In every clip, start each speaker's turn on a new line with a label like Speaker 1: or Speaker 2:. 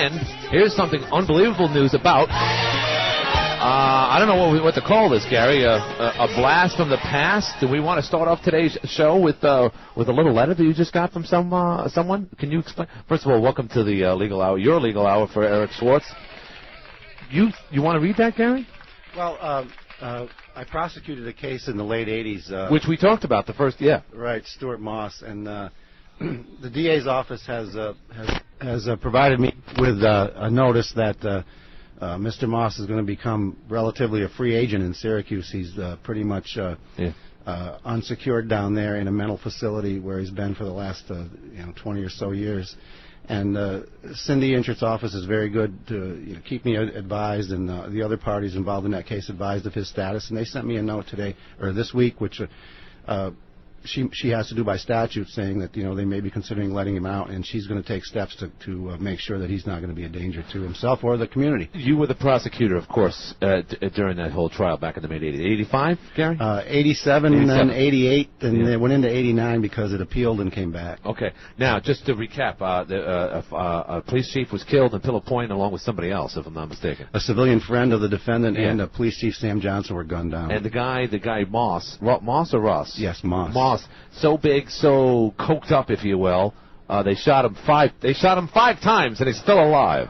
Speaker 1: And here's something unbelievable news about. I don't know what to call this, Gary. A blast from the past. Do we want to start off today's show with a little letter that you just got from someone? Can you explain? First of all, welcome to the Legal Hour. Your Legal Hour for Eric Schwartz. You want to read that, Gary?
Speaker 2: Well, I prosecuted a case in the late 80s.
Speaker 1: Which we talked about the first, yeah.
Speaker 2: Right, Stuart Moss. And the DA's office has provided me with a notice that Mr. Moss is going to become relatively a free agent in Syracuse. He's pretty much unsecured down there in a mental facility where he's been for the last 20 or so years. And Cindy Inchert's office is very good to keep me advised, and the other parties involved in that case advised of his status. And they sent me a note today, or this week, which she has to do by statute, saying that they may be considering letting him out, and she's going to take steps to make sure that he's not going to be a danger to himself or the community.
Speaker 1: You were the prosecutor, of course, during that whole trial back in the mid-'80s. 85, Gary?
Speaker 2: 87 and then 88, and they went into 89 because it appealed and came back.
Speaker 1: Okay. Now, just to recap, a police chief was killed in Pillow Point along with somebody else, if I'm not mistaken.
Speaker 2: A civilian friend of the defendant and Police Chief Sam Johnson were gunned down.
Speaker 1: And the guy Moss or Ross?
Speaker 2: Yes, Moss.
Speaker 1: Moss, so big, so coked up, if you will. They shot him five times, and he's still alive.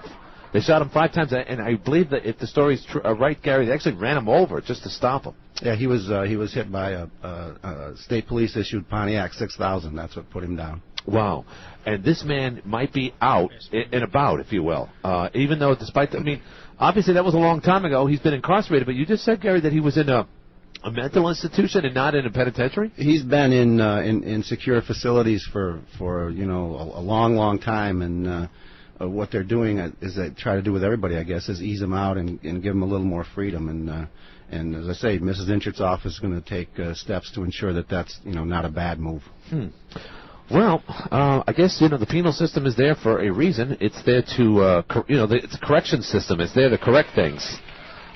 Speaker 1: They shot him 5 times, and I believe that if the story's right, Gary, they actually ran him over just to stop him.
Speaker 2: Yeah, he was hit by a state police issued Pontiac 6000. That's what put him down.
Speaker 1: Wow. And this man might be out and about, if you will. Even though, obviously that was a long time ago. He's been incarcerated, but you just said, Gary, that he was in a mental institution and not in a penitentiary?
Speaker 2: He's been in secure facilities for a long time, and what they're doing is they try to do with everybody, I guess, is ease him out and give him a little more freedom. And as I say, Mrs. Inchert's office is going to take steps to ensure that that's not a bad move.
Speaker 1: Well, I guess the penal system is there for a reason. It's there to it's a correction system. It's there to correct things.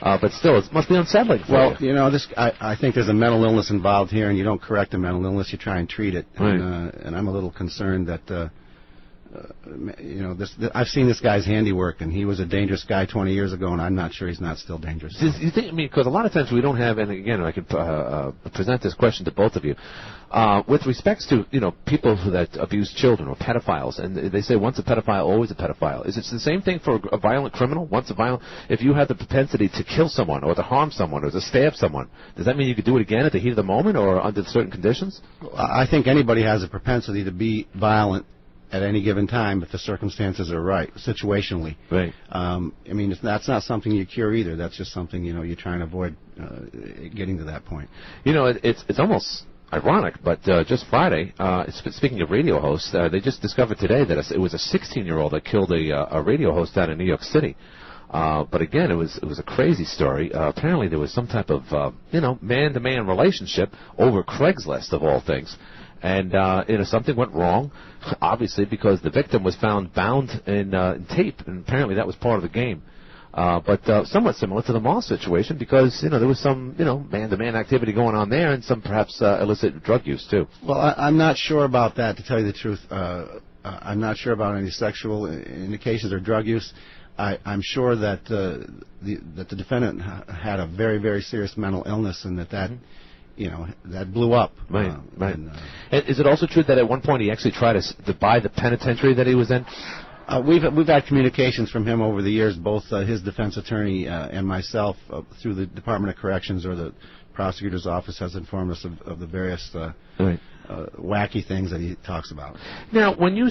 Speaker 1: But still, it must be unsettling for you.
Speaker 2: Well, I think there's a mental illness involved here, and you don't correct a mental illness, you try and treat it.
Speaker 1: Right.
Speaker 2: And I'm a little concerned that, I've seen this guy's handiwork, and he was a dangerous guy 20 years ago, and I'm not sure he's not still dangerous.
Speaker 1: You think, because a lot of times we don't have, and again, I could present this question to both of you, with respects to, people that abuse children or pedophiles, and they say once a pedophile, always a pedophile. Is it the same thing for a violent criminal? If you have the propensity to kill someone or to harm someone or to stab someone, does that mean you could do it again at the heat of the moment or under certain conditions?
Speaker 2: I think anybody has a propensity to be violent at any given time if the circumstances are right, situationally.
Speaker 1: Right.
Speaker 2: That's not something you cure either. That's just something, you're trying to avoid getting to that point.
Speaker 1: It's almost ironic, but just Friday, speaking of radio hosts, they just discovered today that it was a 16-year-old that killed a radio host out in New York City. But again, it was a crazy story. Apparently there was some type of, man-to-man relationship over Craigslist, of all things. And, something went wrong, obviously, because the victim was found bound in tape, and apparently that was part of the game. But somewhat similar to the Moss situation, because, there was some, man-to-man activity going on there and some perhaps illicit drug use, too.
Speaker 2: Well, I'm not sure about that, to tell you the truth. I'm not sure about any sexual indications or drug use. I'm sure that the defendant had a very, very serious mental illness, and that blew up.
Speaker 1: Right, right. And is it also true that at one point he actually tried to buy the penitentiary that he was in?
Speaker 2: We've had communications from him over the years, both his defense attorney and myself, through the Department of Corrections, or the prosecutor's office has informed us of the various wacky things that he talks about.
Speaker 1: Now, when you